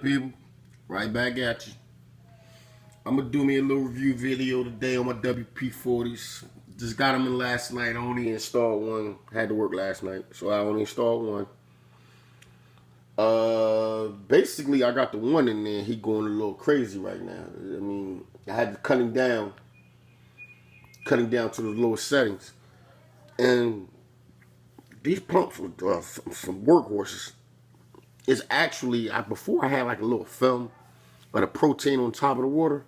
People, right back at you. I'm gonna do me a little review video today on my WP-40s. Just got them in last night. I only installed one. Had to work last night, so I only installed one. Basically, I got the one in there. He going a little crazy right now. I mean, I had to cut him down to the lowest settings. And these pumps were some workhorses. It's actually, before I had like a little film of the protein on top of the water.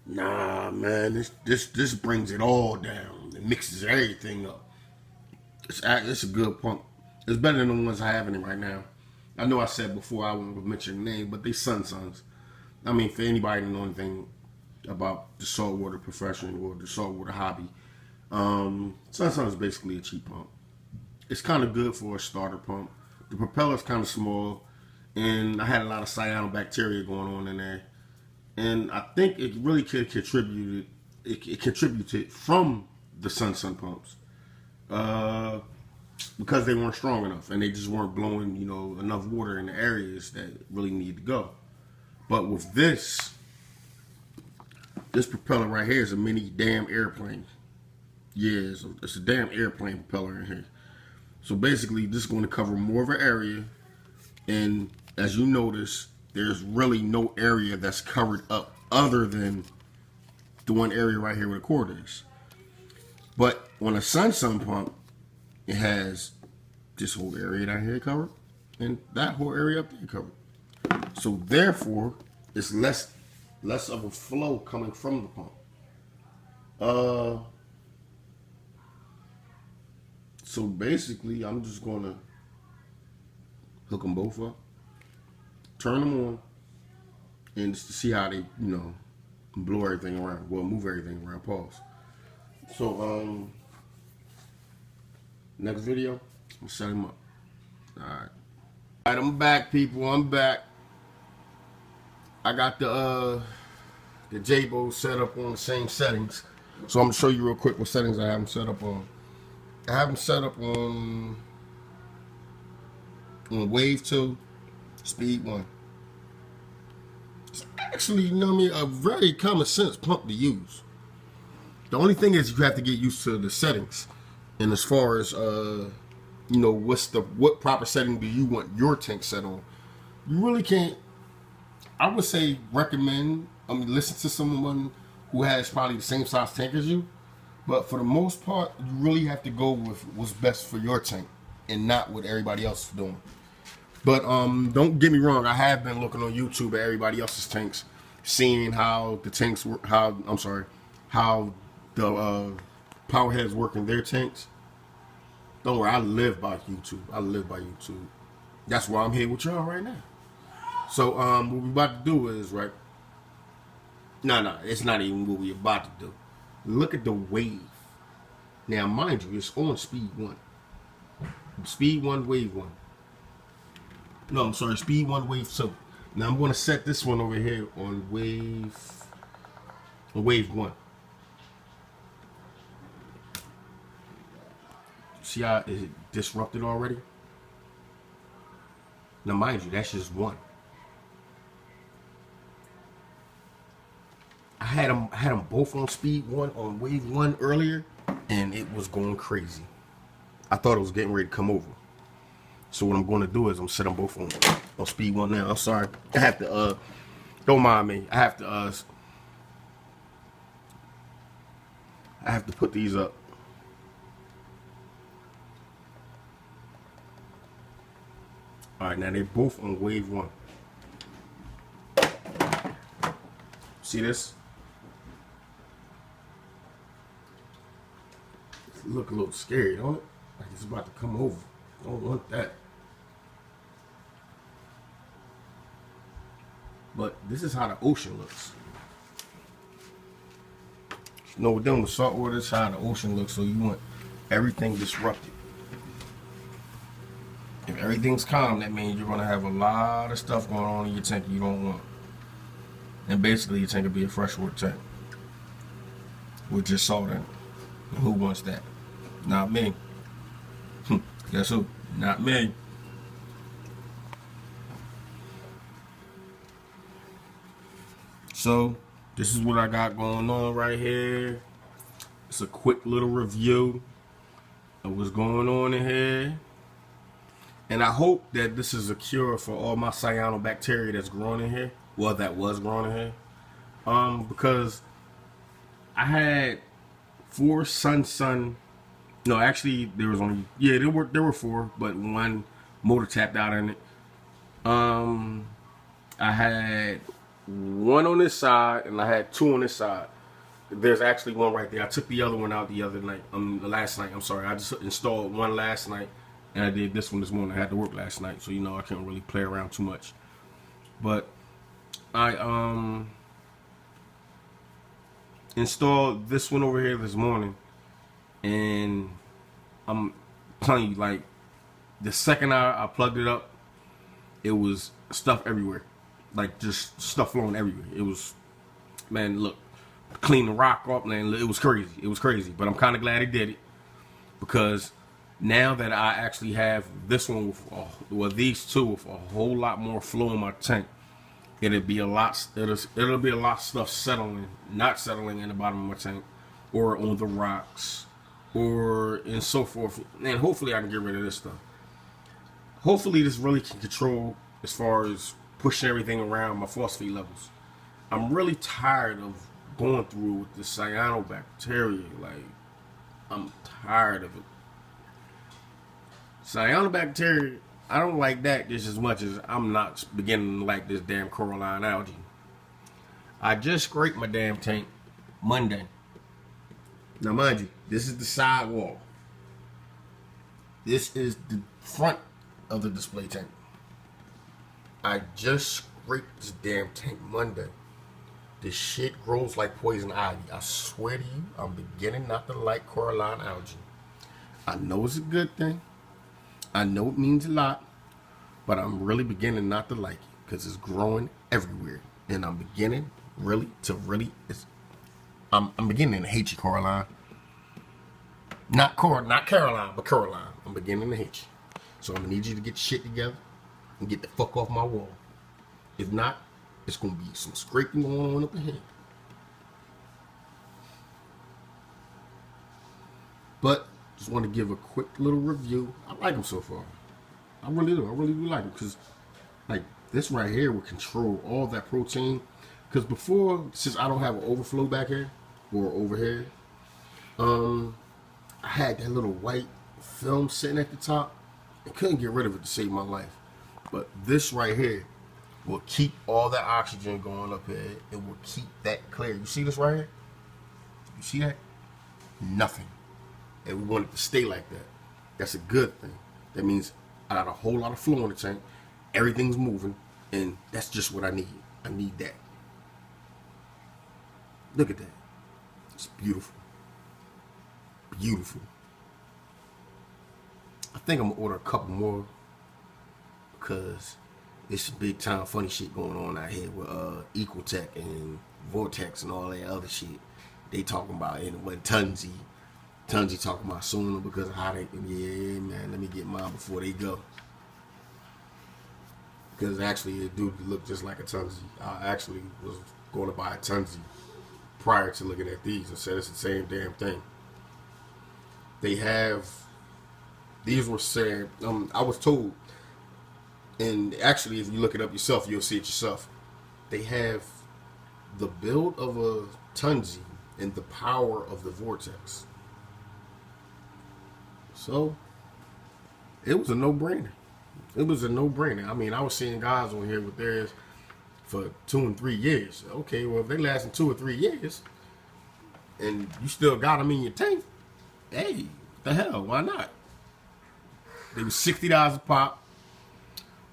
Nah, man, this brings it all down. It mixes everything up. It's a good pump. It's better than the ones I have in it right now. I know I said before I won't mention the name, but they Sons. I mean, for anybody to know anything about the saltwater profession or the saltwater hobby, Sun is basically a cheap pump. It's kind of good for a starter pump. The propeller's kind of small, and I had a lot of cyanobacteria going on in there. And I think it really could contribute. It contributed from the Sun pumps because they weren't strong enough and they just weren't blowing, enough water in the areas that really need to go. But with this propeller right here is a mini damn airplane. Yeah, it's a damn airplane propeller in here. So basically, this is going to cover more of an area, and as you notice, there's really no area that's covered up other than the one area right here where the cord is. But on a Sun pump, it has this whole area down here covered and that whole area up there covered. So therefore, it's less of a flow coming from the pump. So basically, I'm just going to hook them both up, turn them on, and just to see how they, blow everything around. Well, move everything around. Pause. So, next video, I'm set him up. Alright, I'm back, people. I'm back. I got the Jebao set up on the same settings. So I'm going to show you real quick what settings I have them set up on. I have them set up on Wave 2, Speed 1. It's actually, a very common sense pump to use. The only thing is you have to get used to the settings. And as far as, what proper setting do you want your tank set on? You really can't, I would say listen to someone who has probably the same size tank as you. But for the most part, you really have to go with what's best for your tank and not what everybody else is doing. But don't get me wrong, I have been looking on YouTube at everybody else's tanks, seeing how the tanks work, how the power heads work in their tanks. Don't worry, I live by YouTube. That's why I'm here with y'all right now. So what we about to do is, right? No, it's not even what we about to do. Look at the wave. Now, mind you, it's on Speed 1. Speed 1, Wave 1. No, I'm sorry, Speed 1, Wave 2. Now, I'm going to set this one over here on Wave 1. See how it disrupted already? Now, mind you, that's just one. I had them both on Speed 1 on Wave 1 earlier, and it was going crazy. I thought it was getting ready to come over. So what I'm going to do is I'm set them both on Speed 1 now. I'm sorry. I have to don't mind me. I have to put these up. All right, now they're both on Wave 1. See this? Look a little scary, don't it? Like it's about to come over. Don't want that. But this is how the ocean looks. We're dealing with salt water. This is how the ocean looks. So you want everything disrupted. If everything's calm, that means you're gonna have a lot of stuff going on in your tank you don't want. And basically, your tank will be a freshwater tank with just salt in it. And who wants that? Not me. Guess who? Not me. So this is what I got going on right here. It's a quick little review of what's going on in here. And I hope that this is a cure for all my cyanobacteria that's growing in here. Well, that was growing in here. Because I had 4 no, actually there was only, yeah, there were 4, but 1 motor tapped out in it. I had 1 on this side and I had 2 on this side. There's actually 1 right there. I took the other one out the other night. Last night. I'm sorry. I just installed 1 last night, and I did this one this morning. I had to work last night, so I can't really play around too much. But I installed this one over here this morning, and I'm telling you, like, the second I plugged it up, it was stuff everywhere, like just stuff flowing everywhere. It was, man, look. Clean the rock up, man. It was crazy. It was crazy. But I'm kind of glad he did it, because now that I actually have this one with, these 2 with a whole lot more flow in my tank, it'll be a lot of stuff not settling in the bottom of my tank, or on the rocks, or and so forth. And hopefully I can get rid of this stuff. Hopefully this really can control as far as pushing everything around my phosphate levels. I'm really tired of going through with the cyanobacteria. Like, I'm tired of it. Cyanobacteria, I don't like that just as much as I'm not beginning to like this damn coralline algae. I just scraped my damn tank Monday. Now mind you, this is the side wall. This is the front of the display tank. I just scraped this damn tank Monday. This shit grows like poison ivy. I swear to you, I'm beginning not to like coralline algae. I know it's a good thing. I know it means a lot. But I'm really beginning not to like it, because it's growing everywhere. And I'm beginning I'm beginning to hate you, Coraline. Not Caroline, but Coraline. I'm beginning to hate you. So I'm going to need you to get your shit together and get the fuck off my wall. If not, it's going to be some scraping going on up ahead. But just want to give a quick little review. I like them so far. I really do. I really do like them, because like this right here will control all that protein. Because before, since I don't have an overflow back here or over here, I had that little white film sitting at the top. I couldn't get rid of it to save my life. But this right here will keep all that oxygen going up here. It will keep that clear. You see this right here? You see that? Nothing. And we want it to stay like that. That's a good thing. That means I got a whole lot of flow in the tank. Everything's moving. And that's just what I need. I need that. Look at that. It's beautiful. Beautiful. I think I'm going to order a couple more, because it's some big time funny shit going on out here with Equaltech and Vortex and all that other shit. They talking about it when Tunzi talking about sooner because of how they, yeah man, let me get mine before they go. Because actually it do look just like a Tunzi. I actually was going to buy a Tunzi prior to looking at these and said it's the same damn thing. They have, these were said, I was told, and actually if you look it up yourself, you'll see it yourself. They have the build of a Tunzi and the power of the Vortex. So, it was a no-brainer. It was a no-brainer. I mean, I was seeing guys on here with theirs for 2 and 3 years. Okay, well, if they lasting 2 or 3 years, and you still got them in your tank, hey, the hell, why not? They was $60 a pop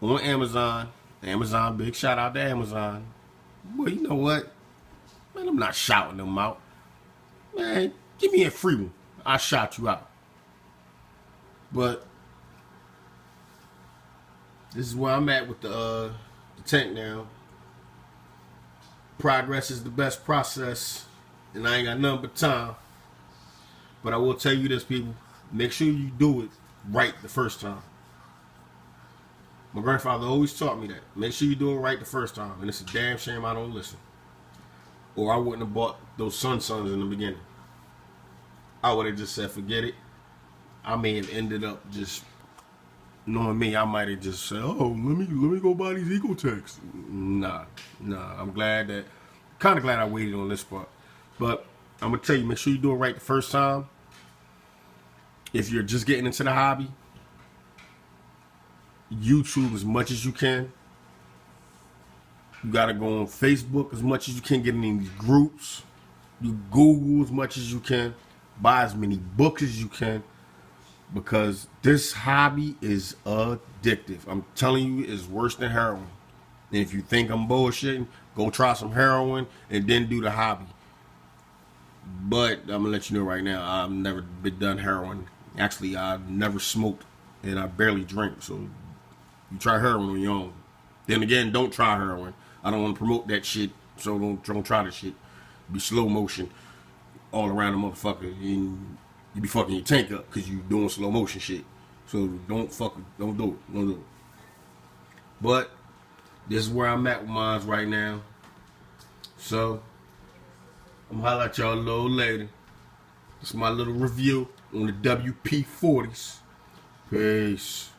on Amazon. Amazon, big shout out to Amazon. Well, you know what? Man, I'm not shouting them out. Man, give me a free one. I'll shout you out. But this is where I'm at with the tank now. Progress is the best process, and I ain't got nothing but time. But I will tell you this, people. Make sure you do it right the first time. My grandfather always taught me that. Make sure you do it right the first time. And it's a damn shame I don't listen. or I wouldn't have bought those Suns in the beginning. I would have just said, forget it. I may have ended up just, knowing me, I might have just said, oh, let me go buy these Ecotechs. Nah. I'm kind of glad I waited on this part. But I'm gonna tell you, make sure you do it right the first time. If you're just getting into the hobby, YouTube as much as you can. You gotta go on Facebook as much as you can, get in these groups. You Google as much as you can. Buy as many books as you can. Because this hobby is addictive. I'm telling you, it's worse than heroin. And if you think I'm bullshitting, go try some heroin and then do the hobby. But I'm gonna let you know right now, I've never been done heroin. Actually, I've never smoked and I barely drink. So you try heroin on your own. Then again, don't try heroin. I don't want to promote that shit, so don't try this shit. Be slow motion all around the motherfucker, and you be fucking your tank up because you doing slow motion shit. So don't do it. But this is where I'm at with mine right now. So I'm gonna holler at y'all a little later. This is my little review on the WP-40s. Peace.